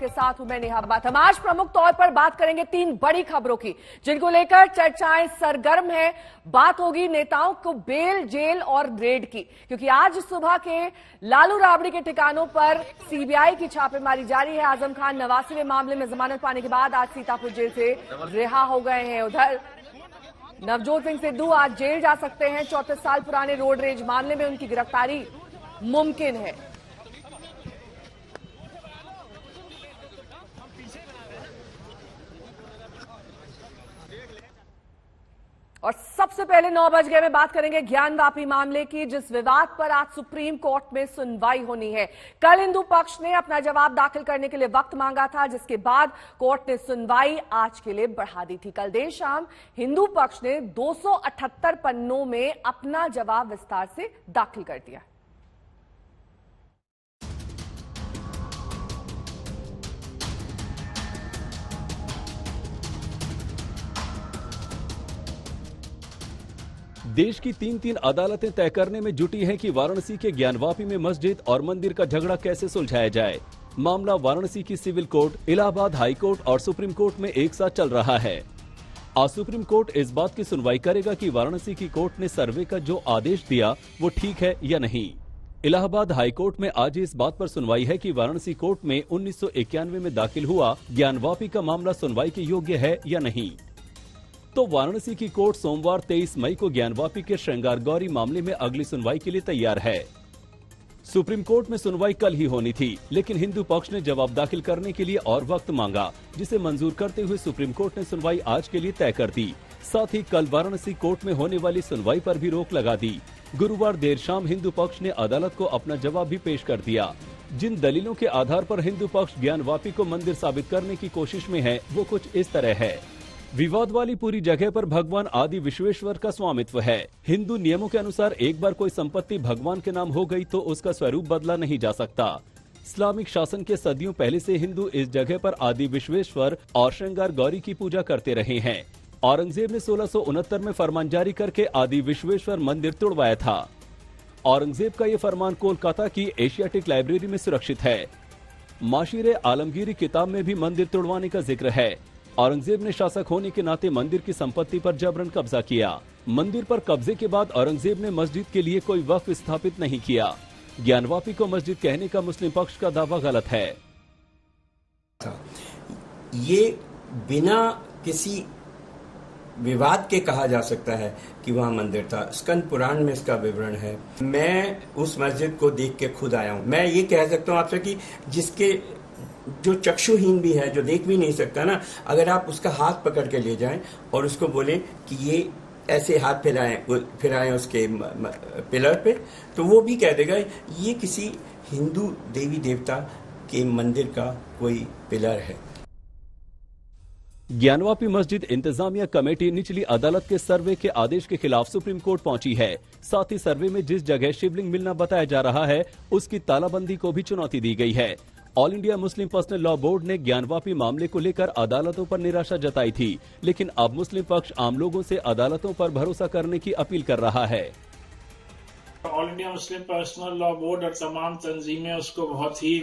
आपके साथ हूं मैं नेहा बात। हम आज प्रमुख तौर पर बात करेंगे 3 बड़ी खबरों की जिनको लेकर चर्चाएं सरगर्म है। बात होगी नेताओं को बेल, जेल और रेड की, क्योंकि आज सुबह के लालू राबड़ी के ठिकानों पर सीबीआई की छापेमारी जारी है। आजम खान 89वें मामले में जमानत पाने के बाद आज सीतापुर जेल से रिहा हो गए हैं। उधर नवजोत सिंह सिद्धू आज जेल जा सकते हैं। 34 साल पुराने रोड रेज मामले में उनकी गिरफ्तारी मुमकिन है। और सबसे पहले 9 बज गए में बात करेंगे ज्ञानवापी मामले की, जिस विवाद पर आज सुप्रीम कोर्ट में सुनवाई होनी है। कल हिंदू पक्ष ने अपना जवाब दाखिल करने के लिए वक्त मांगा था, जिसके बाद कोर्ट ने सुनवाई आज के लिए बढ़ा दी थी। कल देर शाम हिंदू पक्ष ने 278 पन्नों में अपना जवाब विस्तार से दाखिल कर दिया। देश की 3 अदालतें तय करने में जुटी हैं कि वाराणसी के ज्ञानवापी में मस्जिद और मंदिर का झगड़ा कैसे सुलझाया जाए। मामला वाराणसी की civil court, Allahabad high court और सुप्रीम कोर्ट में एक साथ चल रहा है। आज सुप्रीम कोर्ट इस बात की सुनवाई करेगा कि वाराणसी की कोर्ट ने सर्वे का जो आदेश दिया वो ठीक है या नहीं। इलाहाबाद हाई कोर्ट में आज इस बात पर सुनवाई है कि वाराणसी कोर्ट में 1991 में दाखिल हुआ ज्ञानवापी का मामला सुनवाई के योग्य है या नहीं। तो वाराणसी की कोर्ट सोमवार 23 मई को ज्ञानवापी के श्रृंगार गौरी मामले में अगली सुनवाई के लिए तैयार है। सुप्रीम कोर्ट में सुनवाई कल ही होनी थी, लेकिन हिंदू पक्ष ने जवाब दाखिल करने के लिए और वक्त मांगा, जिसे मंजूर करते हुए सुप्रीम कोर्ट ने सुनवाई आज के लिए तय कर दी। साथ ही कल वाराणसी कोर्ट में होने वाली सुनवाई पर भी रोक लगा दी। गुरुवार देर शाम हिंदू पक्ष ने अदालत को अपना जवाब भी पेश कर दिया। जिन दलीलों के आधार पर हिंदू पक्ष ज्ञानवापी को मंदिर साबित करने की कोशिश में है वो कुछ इस तरह है। विवाद वाली पूरी जगह पर भगवान आदि विश्वेश्वर का स्वामित्व है। हिंदू नियमों के अनुसार एक बार कोई संपत्ति भगवान के नाम हो गई तो उसका स्वरूप बदला नहीं जा सकता। इस्लामिक शासन के सदियों पहले से हिंदू इस जगह पर आदि विश्वेश्वर और श्रृंगार गौरी की पूजा करते रहे हैं। औरंगजेब ने 1669 में फरमान जारी करके आदि विश्वेश्वर मंदिर तोड़वाया था। औरंगजेब का ये फरमान कोलकाता की एशियाटिक लाइब्रेरी में सुरक्षित है। माशीरे आलमगीरी किताब में भी मंदिर तोड़वाने का जिक्र है। औरंगजेब ने शासक होने के नाते मंदिर की संपत्ति पर जबरन कब्जा किया। मंदिर पर कब्जे के बाद औरंगजेब ने मस्जिद के लिए कोई वक्फ स्थापित नहीं किया। ज्ञानवापी को मस्जिद कहने का मुस्लिम पक्ष का दावा गलत है। ये बिना किसी विवाद के कहा जा सकता है कि वहाँ मंदिर था। स्कंद पुराण में इसका विवरण है। मैं उस मस्जिद को देख के खुद आया हूँ। मैं ये कह सकता हूँ आपसे कि जिसके जो चक्षुहीन भी है, जो देख भी नहीं सकता ना, अगर आप उसका हाथ पकड़ के ले जाएं और उसको बोलें कि ये ऐसे हाथ फिराएं उसके पिलर पे, तो वो भी कह देगा ये किसी हिंदू देवी देवता के मंदिर का कोई पिलर है। ज्ञानवापी मस्जिद इंतजामिया कमेटी निचली अदालत के सर्वे के आदेश के खिलाफ सुप्रीम कोर्ट पहुंची है। साथ ही सर्वे में जिस जगह शिवलिंग मिलना बताया जा रहा है उसकी तालाबंदी को भी चुनौती दी गई है। All India Muslim personal law board ने ज्ञानवापी मामले को लेकर अदालतों पर निराशा जताई थी, लेकिन अब मुस्लिम पक्ष आम लोगों से अदालतों पर भरोसा करने की अपील कर रहा है। All India Muslim personal law board और तमाम तंजीमें उसको बहुत ही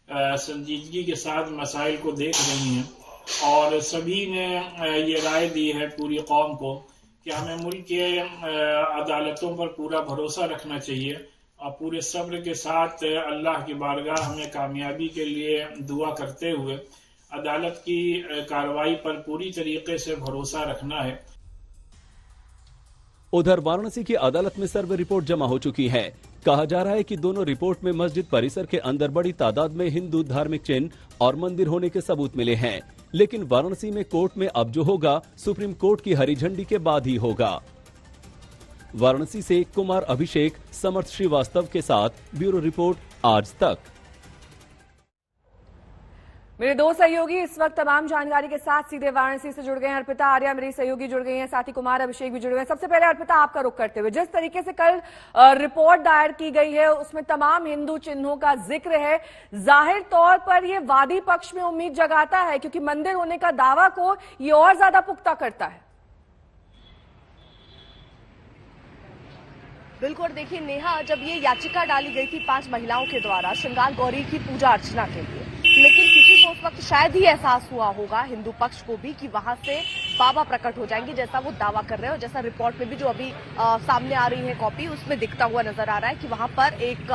संजीदगी के साथ मसाइल को देख रही हैं और सभी ने ये राय दी है पूरी कौम को कि हमें मुल्क के अदालतों पर पूरा भरोसा रखना चाहिए और पूरे सब्र के साथ अल्लाह की बारगाह हमें कामयाबी के लिए दुआ करते हुए अदालत की कार्रवाई पर पूरी तरीके से भरोसा रखना है। उधर वाराणसी की अदालत में सर्वे रिपोर्ट जमा हो चुकी है। कहा जा रहा है कि दोनों रिपोर्ट में मस्जिद परिसर के अंदर बड़ी तादाद में हिंदू धार्मिक चिन्ह और मंदिर होने के सबूत मिले हैं, लेकिन वाराणसी में कोर्ट में अब जो होगा सुप्रीम कोर्ट की हरी झंडी के बाद ही होगा। वाराणसी से कुमार अभिषेक, समर्थ श्रीवास्तव के साथ ब्यूरो रिपोर्ट, आज तक। मेरे 2 सहयोगी इस वक्त तमाम जानकारी के साथ सीधे वाराणसी से जुड़ गए हैं। अर्पिता आर्या मेरी सहयोगी जुड़ गई हैं, साथ ही कुमार अभिषेक भी जुड़ गए हैं। सबसे पहले अर्पिता, आपका रुख करते हुए, जिस तरीके से कल रिपोर्ट दायर की गई है उसमें तमाम हिंदू चिन्हों का जिक्र है, जाहिर तौर पर यह वादी पक्ष में उम्मीद जगाता है, क्योंकि मंदिर होने का दावा को ये और ज्यादा पुख्ता करता है। बिल्कुल, देखिए नेहा, जब ये याचिका डाली गई थी 5 महिलाओं के द्वारा श्रृंगार गौरी की पूजा अर्चना के लिए, लेकिन किसी को उस वक्त शायद ही एहसास हुआ होगा हिंदू पक्ष को भी कि वहां से बाबा प्रकट हो जाएंगे, जैसा वो दावा कर रहे हैं और जैसा रिपोर्ट में भी जो अभी सामने आ रही है कॉपी, उसमें दिखता हुआ नजर आ रहा है कि वहां पर एक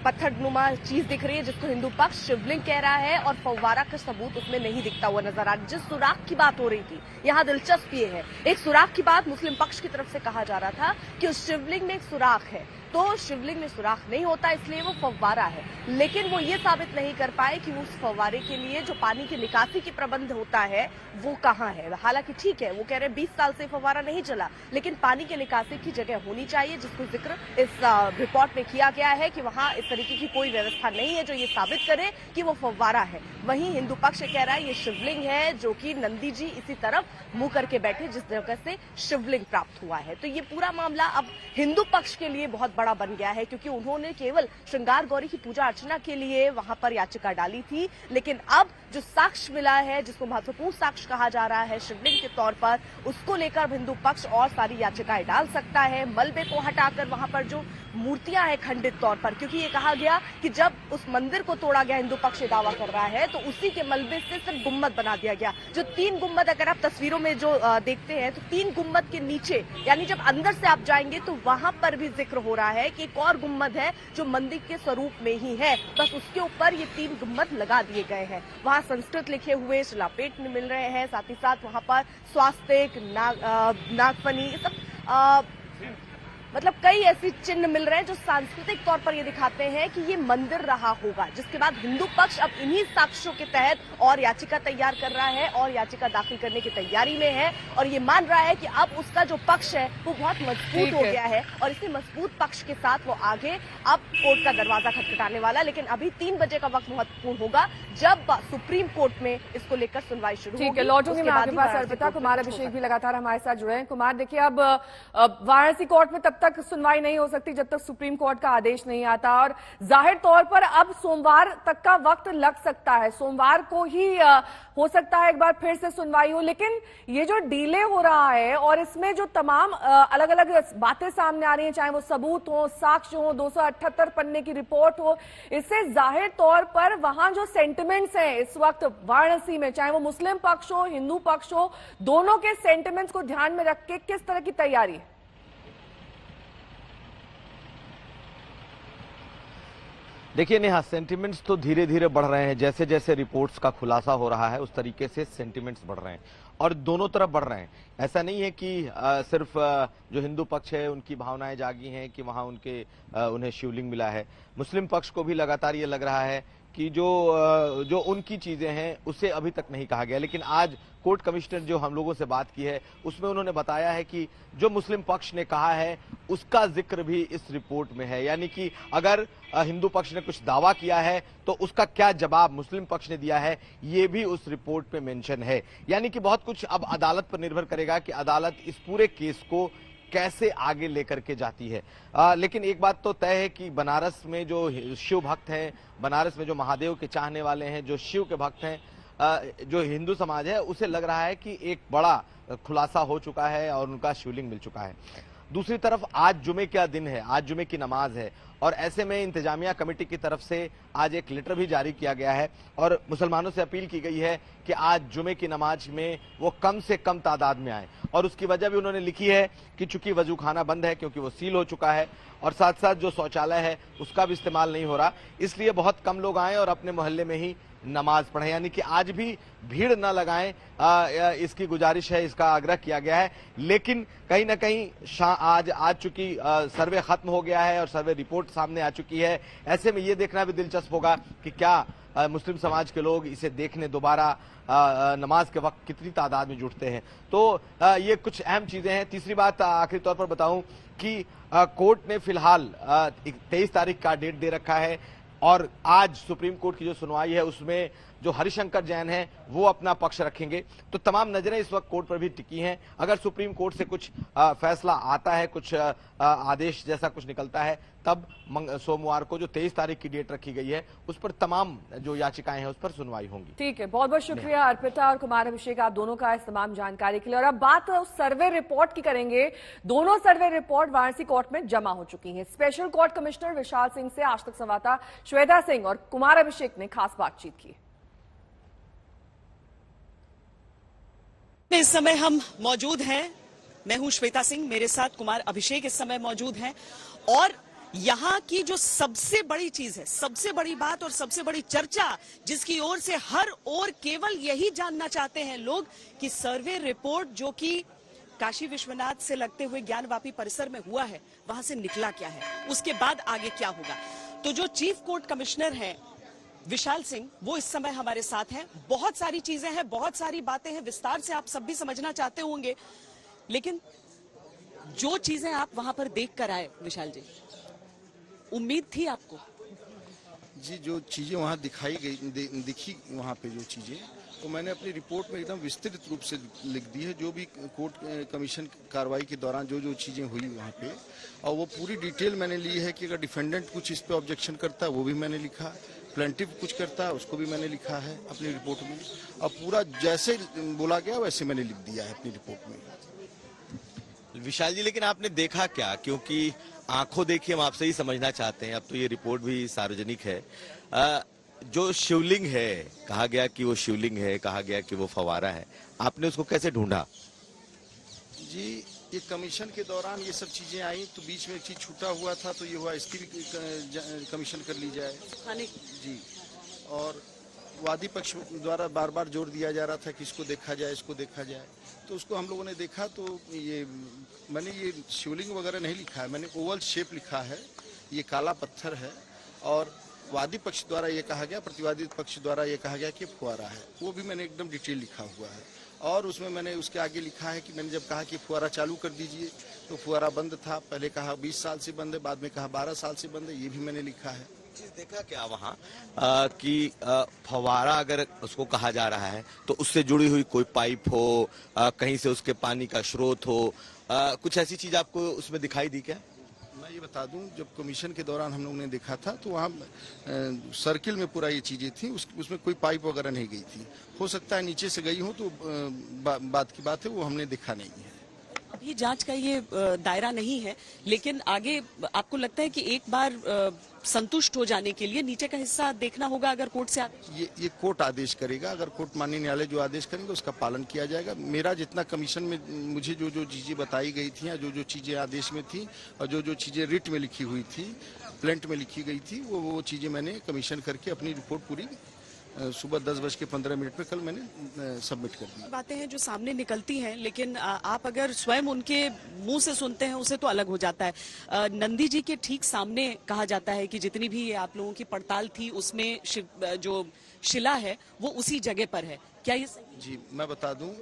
पत्थरनुमा चीज दिख रही है जिसको हिंदू पक्ष शिवलिंग कह रहा है और फव्वारा का सबूत उसमें नहीं दिखता हुआ नजर आ रहा। जिस सुराख की बात हो रही थी, यहाँ दिलचस्प ये है, एक सुराख की बात मुस्लिम पक्ष की तरफ से कहा जा रहा था कि उस शिवलिंग में एक सुराख है, तो शिवलिंग में सुराख नहीं होता इसलिए वो फव्वारा है, लेकिन वो ये साबित नहीं कर पाए कि उस फव्वारे के लिए जो पानी की निकासी की प्रबंध होता है वो कहाँ है। हालांकि ठीक है, वो कह रहे हैं 20 साल से फव्वारा नहीं चला, लेकिन पानी की निकासी की जगह होनी चाहिए, जिसको जिक्र इस रिपोर्ट में किया गया है कि वहां इस तरीके की कोई व्यवस्था नहीं है जो ये साबित करे कि वो फव्वारा है। वहीं हिंदू पक्ष कह रहा है ये शिवलिंग है, जो कि नंदी जी इसी तरफ मुंह करके बैठे जिस जगह से शिवलिंग प्राप्त हुआ है। तो ये पूरा मामला अब हिंदू पक्ष के लिए बहुत बड़ा बन गया है, क्योंकि उन्होंने केवल श्रृंगार गौरी की पूजा अर्चना के लिए वहां पर याचिका डाली थी, लेकिन अब जो साक्ष्य मिला है, जिसको महत्वपूर्ण साक्ष्य कहा जा रहा है शिवलिंग के तौर पर, उसको लेकर हिंदू पक्ष और सारी याचिकाएं डाल सकता है। मलबे को हटाकर वहां पर जो मूर्तियां हैं खंडित तौर पर, क्योंकि ये कहा गया कि जब उस मंदिर को तोड़ा गया, हिंदू पक्ष दावा कर रहा है, तो उसी के मलबे से सिर्फ गुम्बद बना दिया गया। जो 3 गुम्बद अगर आप तस्वीरों में जो देखते हैं, तो 3 गुम्बद के नीचे, यानी जब अंदर से आप जाएंगे तो वहां पर भी जिक्र हो रहा है कि एक और गुम्बद है जो मंदिर के स्वरूप में ही है, बस उसके ऊपर ये 3 गुम्बद लगा दिए गए हैं। वहां संस्कृत लिखे हुए शिलालेख मिल रहे हैं, साथ ही साथ वहां पर स्वास्तिक, नागफनी, ये सब मतलब कई ऐसे चिन्ह मिल रहे हैं जो सांस्कृतिक तौर पर ये दिखाते हैं कि ये मंदिर रहा होगा। जिसके बाद हिंदू पक्ष अब इन्हीं साक्ष्यों के तहत और याचिका तैयार कर रहा है और याचिका दाखिल करने की तैयारी में है, और ये मान रहा है कि अब उसका जो पक्ष है वो बहुत मजबूत हो गया है, और इसी मजबूत पक्ष के साथ वो आगे अब कोर्ट का दरवाजा खटखटाने वाला। लेकिन अभी 3 बजे का वक्त महत्वपूर्ण होगा, जब सुप्रीम कोर्ट में इसको लेकर सुनवाई शुरू होगी। ठीक है, लौटूंगी मैं आपके पास। अर्पिता, कुमार अभिषेक भी लगातार हमारे साथ जुड़े हैं। कुमार, देखिए, अब वाराणसी कोर्ट में तब तक सुनवाई नहीं हो सकती जब तक सुप्रीम कोर्ट का आदेश नहीं आता, और जाहिर तौर पर अब सोमवार तक का वक्त लग सकता है। सोमवार को ही हो सकता है एक बार फिर से सुनवाई हो, लेकिन ये जो डिले हो रहा है और इसमें जो तमाम अलग अलग बातें सामने आ रही हैं, चाहे वो सबूत हो, साक्ष्य हो, 278 पन्ने की रिपोर्ट हो, इससे जाहिर तौर पर वहां जो सेंटिमेंट्स हैं इस वक्त वाराणसी में, चाहे वो मुस्लिम पक्ष हो, हिंदू पक्ष हो, दोनों के सेंटिमेंट्स को ध्यान में रख के किस तरह की तैयारी है? देखिए नेहा, सेंटिमेंट्स तो धीरे धीरे बढ़ रहे हैं। जैसे जैसे रिपोर्ट्स का खुलासा हो रहा है उस तरीके से सेंटिमेंट्स बढ़ रहे हैं और दोनों तरफ बढ़ रहे हैं। ऐसा नहीं है कि सिर्फ जो हिंदू पक्ष है उनकी भावनाएं जागी हैं कि वहां उन्हें शिवलिंग मिला है। मुस्लिम पक्ष को भी लगातार ये लग रहा है कि जो उनकी चीजें हैं उसे अभी तक नहीं कहा गया। लेकिन आज कोर्ट कमिश्नर जो हम लोगों से बात की है उसमें उन्होंने बताया है कि जो मुस्लिम पक्ष ने कहा है उसका जिक्र भी इस रिपोर्ट में है। यानी कि अगर हिंदू पक्ष ने कुछ दावा किया है तो उसका क्या जवाब मुस्लिम पक्ष ने दिया है ये भी उस रिपोर्ट पे मेंशन है। यानी कि बहुत कुछ अब अदालत पर निर्भर करेगा कि अदालत इस पूरे केस को कैसे आगे लेकर के जाती है। लेकिन एक बात तो तय है कि बनारस में जो शिव भक्त हैं, बनारस में जो महादेव के चाहने वाले हैं, जो शिव के भक्त हैं, जो हिंदू समाज है, उसे लग रहा है कि एक बड़ा खुलासा हो चुका है और उनका शिवलिंग मिल चुका है। दूसरी तरफ आज जुमे का दिन है, आज जुमे की नमाज है, और ऐसे में इंतजामिया कमेटी की तरफ से आज एक लेटर भी जारी किया गया है और मुसलमानों से अपील की गई है कि आज जुमे की नमाज में वो कम से कम तादाद में आए। और उसकी वजह भी उन्होंने लिखी है कि चूंकि वजूखाना बंद है क्योंकि वो सील हो चुका है, और साथ साथ जो शौचालय है उसका भी इस्तेमाल नहीं हो रहा, इसलिए बहुत कम लोग आए और अपने मोहल्ले में ही नमाज पढ़े। यानी कि आज भी भीड़ न लगाएं, इसकी गुजारिश है, इसका आग्रह किया गया है। लेकिन कहीं ना कहीं आज चूंकि सर्वे खत्म हो गया है और सर्वे रिपोर्ट सामने आ चुकी है, ऐसे में ये देखना भी दिलचस्प होगा कि क्या मुस्लिम समाज के लोग इसे देखने दोबारा नमाज के वक्त कितनी तादाद में जुटते हैं। तो ये कुछ अहम चीजें हैं। तीसरी बात आखिरी तौर पर बताऊं कि कोर्ट ने फिलहाल 23 तारीख का डेट दे रखा है और आज सुप्रीम कोर्ट की जो सुनवाई है उसमें जो हरिशंकर जैन है वो अपना पक्ष रखेंगे। तो तमाम नजरें इस वक्त कोर्ट पर भी टिकी हैं। अगर सुप्रीम कोर्ट से कुछ फैसला आता है, कुछ आदेश जैसा कुछ निकलता है, तब सोमवार को जो 23 तारीख की डेट रखी गई है उस पर तमाम जो याचिकाएं हैं उस पर सुनवाई होंगी। ठीक है, बहुत बहुत शुक्रिया अर्पिता और कुमार अभिषेक, आप दोनों का इस तमाम जानकारी के लिए। और अब बात सर्वे रिपोर्ट की करेंगे। दोनों सर्वे रिपोर्ट वाराणसी कोर्ट में जमा हो चुकी है। Special court commissioner Vishal Singh से आज तक संवाददाता श्वेता सिंह और कुमार अभिषेक ने खास बातचीत की। में इस समय हम मौजूद हैं। मैं हूं श्वेता सिंह, मेरे साथ कुमार अभिषेक इस समय मौजूद हैं। और यहाँ की जो सबसे बड़ी चीज है, सबसे बड़ी बात और सबसे बड़ी चर्चा, जिसकी ओर से हर ओर केवल यही जानना चाहते हैं लोग कि सर्वे रिपोर्ट जो कि काशी विश्वनाथ से लगते हुए ज्ञानवापी परिसर में हुआ है, वहां से निकला क्या है, उसके बाद आगे क्या होगा। तो जो चीफ कोर्ट कमिश्नर हैं विशाल सिंह, वो इस समय हमारे साथ हैं। बहुत सारी चीजें हैं, बहुत सारी बातें हैं, विस्तार से आप सब भी समझना चाहते होंगे, लेकिन जो चीजें आप वहां पर देख कर आए विशाल जी, उम्मीद थी आपको? जी, जो चीजें वहां दिखाई गई, दिखी वहां पे जो चीजें, तो मैंने अपनी रिपोर्ट में एकदम विस्तृत रूप से लिख दी है। जो भी कोर्ट कमीशन कार्रवाई के दौरान जो जो चीजें हुई वहां पे, और वो पूरी डिटेल मैंने ली है कि अगर डिफेंडेंट कुछ इस पे ऑब्जेक्शन करता है वो भी मैंने लिखा, प्लेंटिव कुछ करता है उसको भी मैंने लिखा है अपनी रिपोर्ट में, और पूरा जैसे बोला गया वैसे मैंने लिख दिया है अपनी रिपोर्ट में। विशाल जी, लेकिन आपने देखा क्या? क्योंकि आंखों देखिए हम आपसे ही समझना चाहते हैं, अब तो ये रिपोर्ट भी सार्वजनिक है। जो शिवलिंग है, कहा गया कि वो शिवलिंग है, कहा गया कि वो फवारा है, आपने उसको कैसे ढूंढा? जी, ये कमीशन के दौरान ये सब चीजें आई, तो बीच में एक चीज छूटा हुआ था, तो ये हुआ इसकी भी कमीशन कर ली जाए जी। और वादी पक्ष द्वारा बार बार जोर दिया जा रहा था कि इसको देखा जाए, इसको देखा जाए, तो उसको हम लोगों ने देखा। तो ये मैंने ये शिवलिंग वगैरह नहीं लिखा है, मैंने ओवल शेप लिखा है, ये काला पत्थर है। और वादी पक्ष द्वारा ये कहा गया, प्रतिवादी पक्ष द्वारा ये कहा गया कि फुआरा है, वो भी मैंने एकदम डिटेल लिखा हुआ है। और उसमें मैंने उसके आगे लिखा है कि मैंने जब कहा कि फुआरा चालू कर दीजिए तो फुआरा बंद था, पहले कहा 20 साल से बंद है, बाद में कहा 12 साल से बंद है, ये भी मैंने लिखा है। देखा क्या वहाँ कि फवारा अगर उसको कहा जा रहा है तो उससे जुड़ी हुई कोई पाइप हो, कहीं से उसके पानी का स्रोत हो, कुछ ऐसी चीज आपको उसमें दिखाई दी क्या? मैं ये बता दूं, जब कमीशन के दौरान हम लोगों ने देखा था तो वहाँ सर्किल में पूरा ये चीजें थी, उसमें कोई पाइप वगैरह नहीं गई थी। हो सकता है नीचे से गई हो, तो बात की बात है, वो हमने देखा नहीं है। अभी जांच का ये दायरा नहीं है, लेकिन आगे आपको लगता है कि एक बार संतुष्ट हो जाने के लिए नीचे का हिस्सा देखना होगा अगर कोर्ट से ये कोर्ट आदेश करेगा, अगर कोर्ट माननीय न्यायालय जो आदेश करेंगे उसका पालन किया जाएगा। मेरा जितना कमीशन में मुझे जो जो चीजें बताई गई थी, या जो जो चीजें आदेश में थी, और जो जो चीजें रिट में लिखी हुई थी, प्लेंट में लिखी गई थी, वो चीजें मैंने कमीशन करके अपनी रिपोर्ट पूरी सुबह 10:15 में कल मैंने सबमिट कर दी। बातें हैं जो सामने निकलती हैं, लेकिन आप अगर स्वयं उनके मुंह से सुनते हैं उसे तो अलग हो जाता है। नंदी जी के ठीक सामने कहा जाता है कि जितनी भी आप लोगों की पड़ताल थी उसमें जो शिला है वो उसी जगह पर है, क्या ये सही? जी, मैं बता दूं,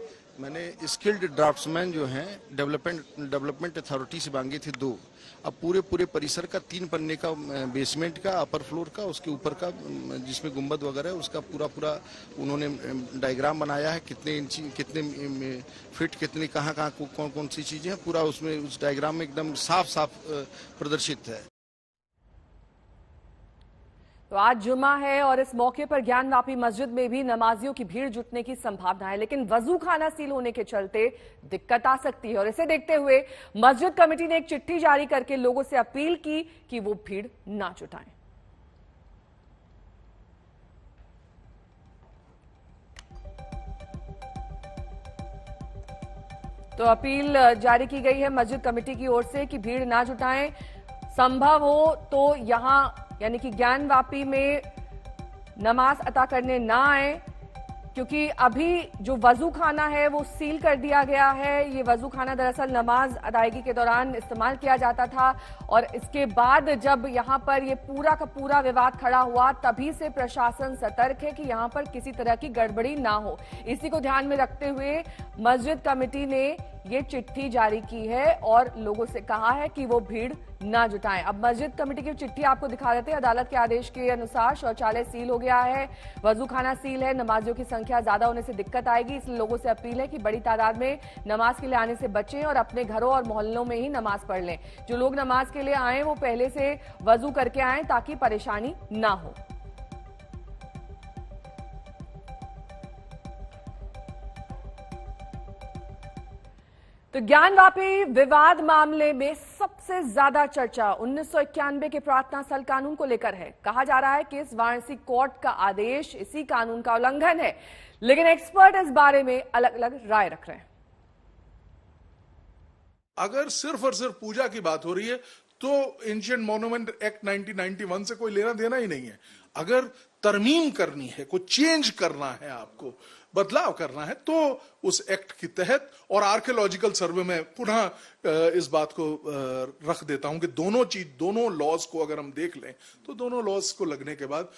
मैंने स्किल्ड ड्राफ्ट्समैन जो हैं डेवलपमेंट अथॉरिटी से मांगे थे 2। अब पूरे परिसर का 3 पन्ने का बेसमेंट का, अपर फ्लोर का, उसके ऊपर का जिसमें गुंबद वगैरह है, उसका पूरा उन्होंने डायग्राम बनाया है, कितने इंची, कितने फिट, कितने कहाँ कौन सी चीजें हैं, पूरा उसमें उस डायग्राम में एकदम साफ प्रदर्शित है। तो आज जुमा है और इस मौके पर ज्ञानवापी मस्जिद में भी नमाजियों की भीड़ जुटने की संभावना है, लेकिन वजू खाना सील होने के चलते दिक्कत आ सकती है। और इसे देखते हुए मस्जिद कमेटी ने एक चिट्ठी जारी करके लोगों से अपील की कि वो भीड़ ना जुटाएं। तो अपील जारी की गई है मस्जिद कमेटी की ओर से कि भीड़ ना जुटाएं, संभव हो तो यहां यानी कि ज्ञानवापी में नमाज अता करने ना आए, क्योंकि अभी जो वजू खाना है वो सील कर दिया गया है। ये वजू खाना दरअसल नमाज अदायगी के दौरान इस्तेमाल किया जाता था, और इसके बाद जब यहां पर ये पूरा का पूरा विवाद खड़ा हुआ, तभी से प्रशासन सतर्क है कि यहां पर किसी तरह की गड़बड़ी ना हो। इसी को ध्यान में रखते हुए मस्जिद कमेटी ने ये चिट्ठी जारी की है और लोगों से कहा है कि वो भीड़ ना जुटाएं। अब मस्जिद कमेटी की चिट्ठी आपको दिखा देते हैं। अदालत के आदेश के अनुसार शौचालय सील हो गया है, वजू खाना सील है, नमाजियों की संख्या ज्यादा होने से दिक्कत आएगी, इसलिए लोगों से अपील है कि बड़ी तादाद में नमाज के लिए आने से बचें और अपने घरों और मोहल्लों में ही नमाज पढ़ लें। जो लोग नमाज के लिए आए वो पहले से वजू करके आए ताकि परेशानी ना हो। तो ज्ञानवापी विवाद मामले में सबसे सबसे ज्यादा चर्चा 1991 के प्रार्थना स्थल कानून को लेकर है। कहा जा रहा है कि इस वाराणसी कोर्ट का आदेश इसी कानून का उल्लंघन है, लेकिन एक्सपर्ट इस बारे में अलग अलग राय रख रहे हैं। अगर सिर्फ और सिर्फ पूजा की बात हो रही है तो एंशिएंट मॉन्यूमेंट एक्ट 1991 से कोई लेना देना ही नहीं है। अगर तरमीम करनी है, कोई चेंज करना है, आपको बदलाव करना है, तो उस एक्ट के तहत और आर्कियोलॉजिकल सर्वे में पुनः इस बात को रख देता हूं कि दोनों लॉज को अगर हम देख लें तो दोनों लॉज को लगने के बाद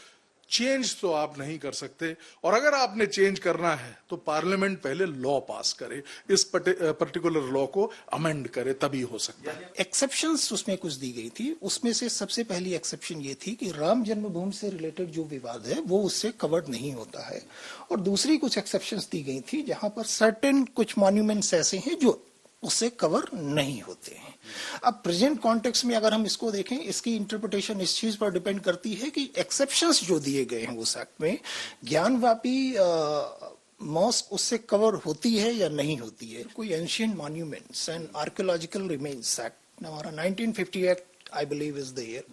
चेंज तो आप नहीं कर सकते, और अगर आपने चेंज करना है तो पार्लियामेंट पहले लॉ पास करे, इस पर्टिकुलर लॉ को अमेंड करे, तभी हो सकता है। एक्सेप्शंस उसमें कुछ दी गई थी, उसमें से सबसे पहली एक्सेप्शन ये थी कि राम जन्मभूमि से रिलेटेड जो विवाद है वो उससे कवर्ड नहीं होता है, और दूसरी कुछ एक्सेप्शंस दी गई थी जहां पर सर्टेन कुछ मॉन्यूमेंट्स ऐसे हैं जो उससे कवर नहीं होते हैं। अब प्रेजेंट कॉन्टेक्स्ट में अगर हम इसको देखें, इसकी इंटरप्रिटेशन इस चीज पर डिपेंड करती है कि एक्सेप्शंस जो दिए गए हैं उस एक्ट में, ज्ञानवापी मॉस्क उससे कवर होती है या नहीं होती है। कोई ancient monuments and archaeological remains act हमारा 1950 act I believe is the year,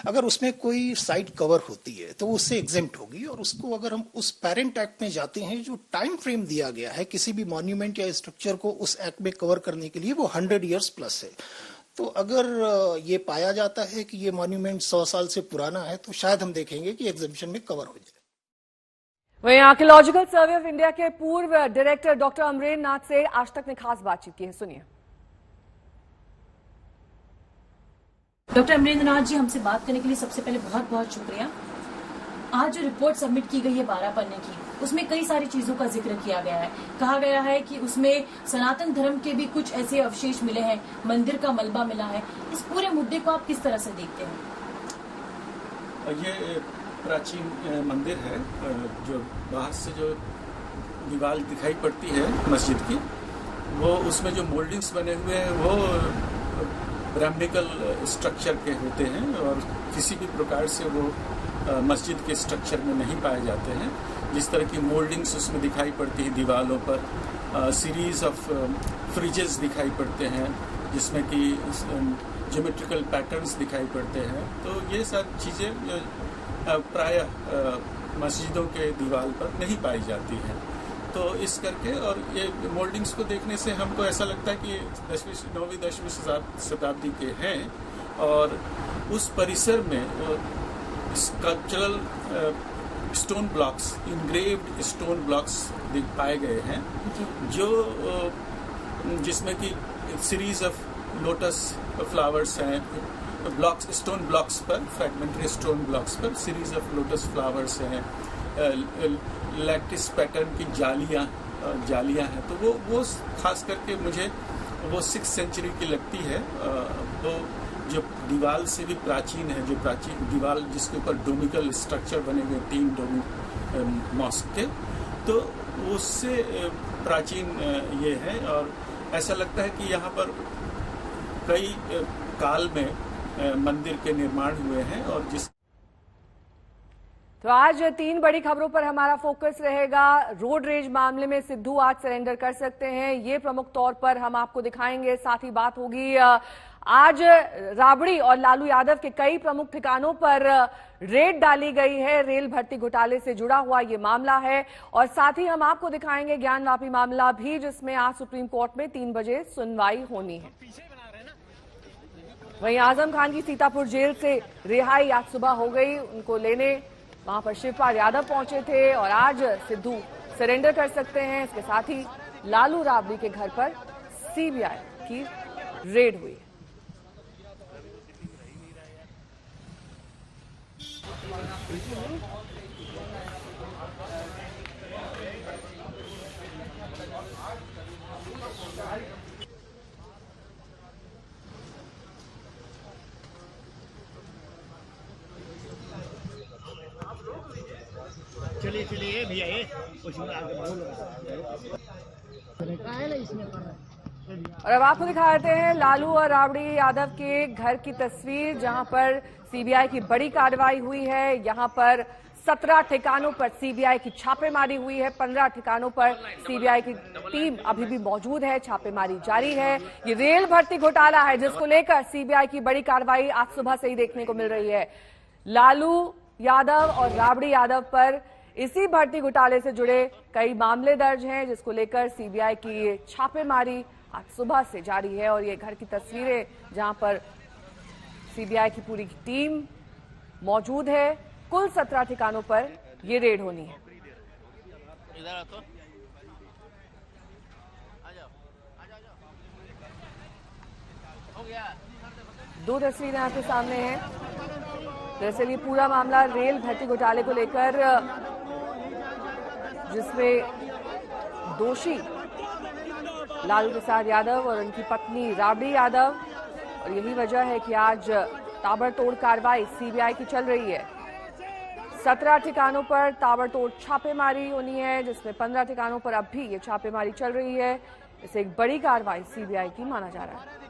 अगर उसमें कोई साइट कवर होती है तो वो उससे एग्जेम्प्ट होगी, और उसको अगर हम उस पेरेंट एक्ट में जाते हैं जो टाइम फ्रेम दिया गया है किसी भी मॉन्यूमेंट या स्ट्रक्चर को उस एक्ट में कवर करने के लिए वो 100 ईयर्स प्लस है। तो अगर ये पाया जाता है कि ये मॉन्यूमेंट 100 साल से पुराना है तो शायद हम देखेंगे कि एग्जेम्पशन में कवर हो जाए। वहीं आर्कियोलॉजिकल सर्वे ऑफ इंडिया के पूर्व डायरेक्टर डॉक्टर अमरेंद्र नाथ से आज तक ने खास बातचीत की है, सुनिए। डॉक्टर अमरेंद्र नाथ जी, हमसे बात करने के लिए सबसे पहले बहुत बहुत शुक्रिया। आज जो रिपोर्ट सबमिट की गई है 12 पन्ने की, उसमें कई सारी चीजों का जिक्र किया गया है। कहा गया है कि उसमें सनातन धर्म के भी कुछ ऐसे अवशेष मिले हैं, मंदिर का मलबा मिला है। इस पूरे मुद्दे को आप किस तरह से देखते हैं? ये प्राचीन मंदिर है, जो बाहर से जो दीवार दिखाई पड़ती है मस्जिद की, वो उसमें जो मोल्डिंग्स बने हुए हैं वो ब्राह्मणिकल स्ट्रक्चर के होते हैं, और किसी भी प्रकार से वो मस्जिद के स्ट्रक्चर में नहीं पाए जाते हैं। जिस तरह की मोल्डिंग्स उसमें दिखाई पड़ती है दीवारों पर, सीरीज ऑफ फ्रिजेस दिखाई पड़ते हैं जिसमें कि ज्योमेट्रिकल पैटर्न्स दिखाई पड़ते हैं, तो ये सब चीज़ें प्रायः मस्जिदों के दीवार पर नहीं पाई जाती हैं। तो इस करके, और ये मोल्डिंग्स को देखने से हमको ऐसा लगता है कि 9वीं 10वीं शताब्दी के हैं, और उस परिसर में sculptural stone blocks, engraved stone blocks पाए गए हैं, जो जिसमें कि सीरीज ऑफ लोटस फ्लावर्स हैं, ब्लॉक्स, स्टोन ब्लॉक्स पर, फ्रैगमेंटरी स्टोन ब्लॉक्स पर सीरीज ऑफ लोटस फ्लावर्स हैं, लैटिस पैटर्न की जालियां हैं। तो वो खास करके मुझे वो 6th सेंचुरी की लगती है। वो जो दीवार से भी प्राचीन है, जो प्राचीन दीवार जिसके ऊपर डोमिकल स्ट्रक्चर बने हुए 3 डोमिक मॉस्क के, तो उससे प्राचीन ये है, और ऐसा लगता है कि यहाँ पर कई काल में मंदिर के निर्माण हुए हैं। और जिस तो आज 3 बड़ी खबरों पर हमारा फोकस रहेगा। रोड रेज मामले में सिद्धू आज सरेंडर कर सकते हैं, ये प्रमुख तौर पर हम आपको दिखाएंगे। साथ ही बात होगी आज राबड़ी और लालू यादव के कई प्रमुख ठिकानों पर रेड डाली गई है, रेल भर्ती घोटाले से जुड़ा हुआ ये मामला है। और साथ ही हम आपको दिखाएंगे ज्ञानवापी मामला भी, जिसमें आज सुप्रीम कोर्ट में 3 बजे सुनवाई होनी है। वहीं आजम खान की सीतापुर जेल से रिहाई आज सुबह हो गई। उनको लेने वहां पर शिवपाल यादव पहुंचे थे, और आज सिद्धू सरेंडर कर सकते हैं। इसके साथ ही लालू राबड़ी के घर पर सीबीआई की रेड हुई। चलिए चलिए भैया, ये और अब आपको दिखा देते हैं लालू और राबड़ी यादव के घर की तस्वीर, जहां पर सीबीआई की बड़ी कार्रवाई हुई है। यहां पर 17 ठिकानों पर सीबीआई की छापेमारी हुई है। 15 ठिकानों पर सीबीआई की टीम अभी भी मौजूद है, छापेमारी जारी है। ये रेल भर्ती घोटाला है जिसको लेकर सीबीआई की बड़ी कार्रवाई आज सुबह से ही देखने को मिल रही है। लालू यादव और राबड़ी यादव पर इसी भर्ती घोटाले से जुड़े कई मामले दर्ज हैं, जिसको लेकर सीबीआई की छापेमारी आज सुबह से जारी है। और ये घर की तस्वीरें जहां पर सीबीआई की पूरी टीम मौजूद है। कुल 17 ठिकानों पर ये रेड होनी है। दो तस्वीरें आपके सामने हैं। दरअसल ये पूरा मामला रेल भर्ती घोटाले को लेकर, जिसमें दोषी लालू प्रसाद यादव और उनकी पत्नी राबड़ी यादव, और यही वजह है कि आज ताबड़तोड़ कार्रवाई सीबीआई की चल रही है। 17 ठिकानों पर ताबड़तोड़ छापेमारी होनी है, जिसमें 15 ठिकानों पर अब भी ये छापेमारी चल रही है। इसे एक बड़ी कार्रवाई सीबीआई की माना जा रहा है।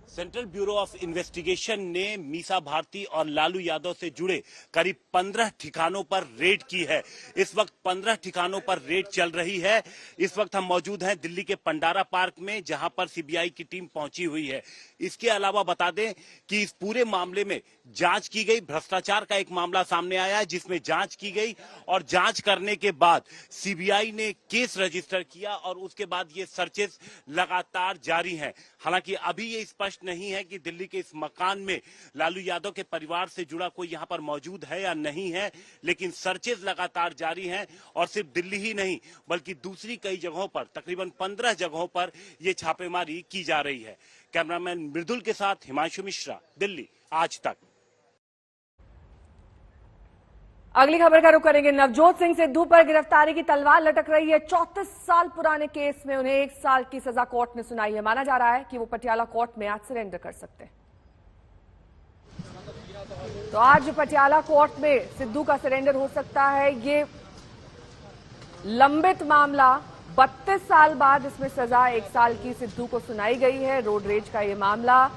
सेंट्रल ब्यूरो ऑफ इन्वेस्टिगेशन ने मीसा भारती और लालू यादव से जुड़े करीब 15 ठिकानों पर रेड की है। इस वक्त 15 ठिकानों पर रेड चल रही है। इस वक्त हम मौजूद हैं दिल्ली के पंडारा पार्क में, जहां पर सीबीआई की टीम पहुंची हुई है। इसके अलावा बता दें कि इस पूरे मामले में जांच की गई। भ्रष्टाचार का एक मामला सामने आया है जिसमें जांच की गई, और जांच करने के बाद सीबीआई ने केस रजिस्टर किया और उसके बाद ये सर्चेस लगातार जारी हैं। हालांकि अभी ये स्पष्ट नहीं है कि दिल्ली के इस मकान में लालू यादव के परिवार से जुड़ा कोई यहां पर मौजूद है या नहीं है, लेकिन सर्चेस लगातार जारी हैं। और सिर्फ दिल्ली ही नहीं बल्कि दूसरी कई जगहों पर, तकरीबन 15 जगहों पर ये छापेमारी की जा रही है। कैमरामैन मृदुल के साथ हिमांशु मिश्रा, दिल्ली, आज तक। अगली खबर का रुख करेंगे। नवजोत सिंह सिद्धू पर गिरफ्तारी की तलवार लटक रही है। 34 साल पुराने केस में उन्हें 1 साल की सजा कोर्ट ने सुनाई है। माना जा रहा है कि वो पटियाला कोर्ट में आज सरेंडर कर सकते हैं। तो आज पटियाला कोर्ट में सिद्धू का सरेंडर हो सकता है। ये लंबित मामला 32 साल बाद इसमें सजा 1 साल की सिद्धू को सुनाई गई है। रोड रेज का ये मामला,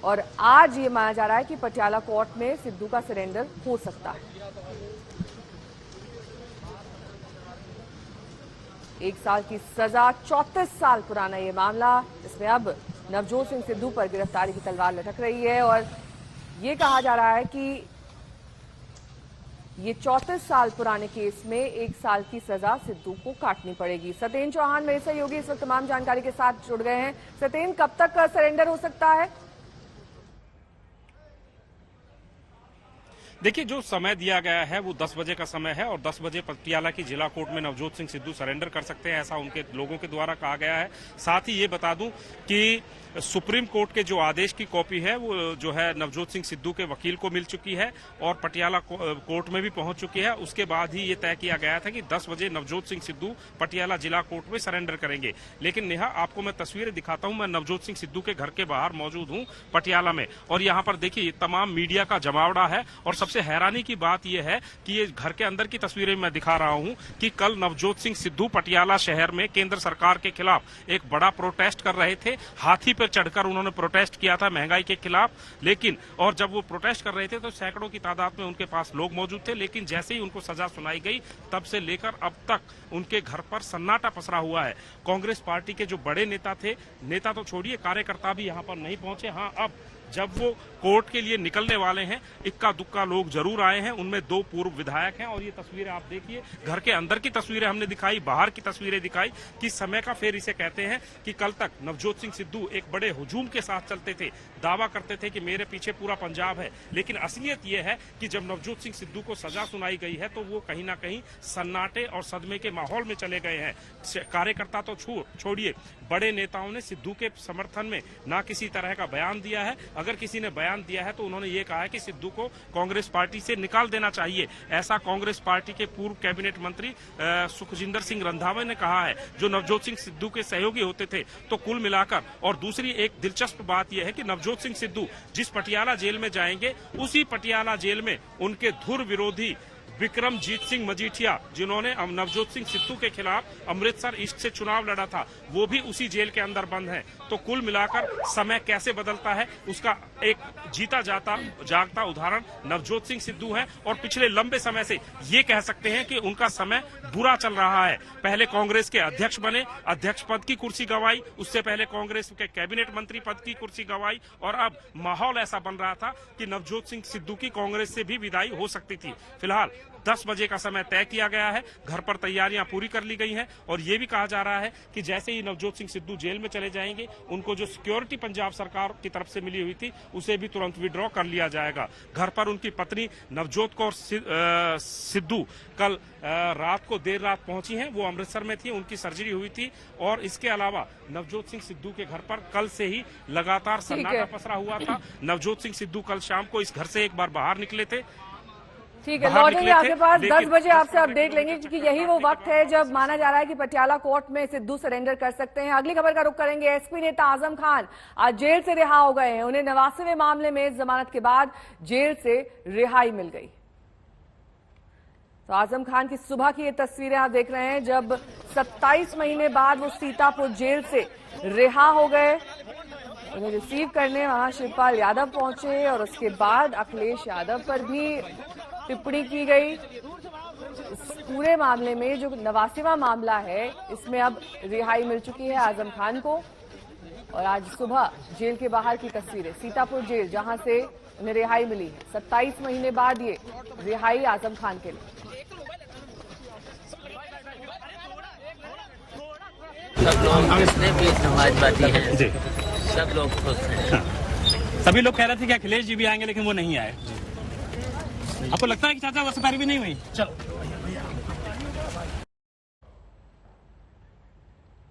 और आज ये माना जा रहा है कि पटियाला कोर्ट में सिद्धू का सरेंडर हो सकता है। 1 साल की सजा, 34 साल पुराना ये मामला, इसमें अब नवजोत सिंह सिद्धू पर गिरफ्तारी की तलवार लटक रही है। और ये कहा जा रहा है कि ये 34 साल पुराने केस में 1 साल की सजा सिद्धू को काटनी पड़ेगी। सतेन चौहान मेरे सहयोगी इस वक्त तमाम जानकारी के साथ जुड़ गए हैं। सतेन, कब तक सरेंडर हो सकता है? देखिए, जो समय दिया गया है वो 10 बजे का समय है, और 10 बजे पटियाला की जिला कोर्ट में नवजोत सिंह सिद्धू सरेंडर कर सकते हैं, ऐसा उनके लोगों के द्वारा कहा गया है। साथ ही ये बता दूं कि सुप्रीम कोर्ट के जो आदेश की कॉपी है वो जो है नवजोत सिंह सिद्धू के वकील को मिल चुकी है और पटियाला कोर्ट में भी पहुंच चुकी है। उसके बाद ही ये तय किया गया था कि 10 बजे नवजोत सिंह सिद्धू पटियाला जिला कोर्ट में सरेंडर करेंगे। लेकिन नेहा, आपको मैं तस्वीरें दिखाता हूं। मैं नवजोत सिंह सिद्धू के घर के बाहर मौजूद हूं पटियाला में, और यहाँ पर देखिए तमाम मीडिया का जमावड़ा है। और सबसे हैरानी की बात यह है कि ये घर के अंदर की तस्वीरें मैं दिखा रहा हूं कि कल नवजोत सिंह सिद्धू पटियाला शहर में केंद्र सरकार के खिलाफ एक बड़ा प्रोटेस्ट कर रहे थे। हाथी पर चढ़कर उन्होंने प्रोटेस्ट किया था महंगाई के खिलाफ। लेकिन और जब वो प्रोटेस्ट कर रहे थे तो सैकड़ों की तादाद में उनके पास लोग मौजूद थे। लेकिन जैसे ही उनको सजा सुनाई गई, तब से लेकर अब तक उनके घर पर सन्नाटा पसरा हुआ है। कांग्रेस पार्टी के जो बड़े नेता थे, नेता तो छोड़िए, कार्यकर्ता भी यहाँ पर नहीं पहुंचे। हाँ, अब जब वो कोर्ट के लिए निकलने वाले हैं, इक्का दुक्का लोग जरूर आए हैं। उनमें 2 पूर्व विधायक हैं। और ये तस्वीरें आप देखिए, घर के अंदर की तस्वीरें हमने दिखाई, बाहर की तस्वीरें दिखाई कि समय का फेर इसे कहते हैं कि कल तक नवजोत सिंह सिद्धू एक बड़े हुजूम के साथ चलते थे, दावा करते थे कि मेरे पीछे पूरा पंजाब है। लेकिन असलियत यह है कि जब नवजोत सिंह सिद्धू को सजा सुनाई गई है तो वो कहीं ना कहीं सन्नाटे और सदमे के माहौल में चले गए हैं। कार्यकर्ता तो छोड़िए, बड़े नेताओं ने सिद्धू के समर्थन में ना किसी तरह का बयान दिया है। अगर किसी ने बयान दिया है तो उन्होंने ये कहा है कि सिद्धू को कांग्रेस पार्टी से निकाल देना चाहिए। ऐसा कांग्रेस पार्टी के पूर्व कैबिनेट मंत्री सुखजिंदर सिंह रंधावा ने कहा है, जो नवजोत सिंह सिद्धू के सहयोगी होते थे। तो कुल मिलाकर, और दूसरी एक दिलचस्प बात यह है कि नवजोत सिंह सिद्धू जिस पटियाला जेल में जाएंगे, उसी पटियाला जेल में उनके धुर विरोधी विक्रमजीत सिंह मजीठिया, जिन्होंने नवजोत सिंह सिद्धू के खिलाफ अमृतसर ईस्ट से चुनाव लड़ा था, वो भी उसी जेल के अंदर बंद हैं। तो कुल मिलाकर समय कैसे बदलता है उसका एक जीता जागता उदाहरण नवजोत सिंह सिद्धू है। और पिछले लंबे समय से ये कह सकते हैं कि उनका समय बुरा चल रहा है। पहले कांग्रेस के अध्यक्ष बने, अध्यक्ष पद की कुर्सी गंवाई, उससे पहले कांग्रेस के कैबिनेट मंत्री पद की कुर्सी गंवाई, और अब माहौल ऐसा बन रहा था कि नवजोत सिंह सिद्धू की कांग्रेस से भी विदाई हो सकती थी। फिलहाल 10 बजे का समय तय किया गया है। घर पर तैयारियां पूरी कर ली गई हैं और ये भी कहा जा रहा है कि जैसे ही नवजोत सिंह सिद्धू जेल में चले जाएंगे, उनको जो सिक्योरिटी पंजाब सरकार की तरफ से मिली हुई थी उसे भी तुरंत विड्रॉ कर लिया जाएगा। घर पर उनकी पत्नी नवजोत कौर सिद्धू कल रात को देर रात पहुंची हैं। वो अमृतसर में थी, उनकी सर्जरी हुई थी। और इसके अलावा नवजोत सिंह सिद्धू के घर पर कल से ही लगातार सन्नाटा पसरा हुआ था। नवजोत सिंह सिद्धू कल शाम को इस घर से एक बार बाहर निकले थे। ठीक है, लौटेंगे आपके पास 10 बजे आपसे अपडेट लेंगे, क्योंकि यही वो वक्त है जब माना जा रहा है कि पटियाला कोर्ट में सिद्धू सरेंडर कर सकते हैं। अगली खबर का रुख करेंगे। एसपी नेता आजम खान आज जेल से रिहा हो गए हैं। उन्हें 89वें मामले में जमानत के बाद जेल से रिहाई मिल गई। तो आजम खान की सुबह की ये तस्वीरें आप देख रहे हैं, जब 27 महीने बाद वो सीतापुर जेल से रिहा हो गए। उन्हें रिसीव करने वहां शिवपाल यादव पहुंचे और उसके बाद अखिलेश यादव पर भी टिप्पणी की गई। इस पूरे मामले में जो 89वां मामला है, इसमें अब रिहाई मिल चुकी है आजम खान को। और आज सुबह जेल के बाहर की तस्वीरें, सीतापुर जेल जहां से उन्हें रिहाई मिली है। 27 महीने बाद ये रिहाई आजम खान के लिए। सब लोग जितने भी समाजवादी हैं, सब लोग खुश हैं। सभी लोग कह रहे थे कि अखिलेश जी भी आएंगे, लेकिन वो नहीं आए। आपको लगता है कि चाचा वो सफारी भी नहीं हुई? चलो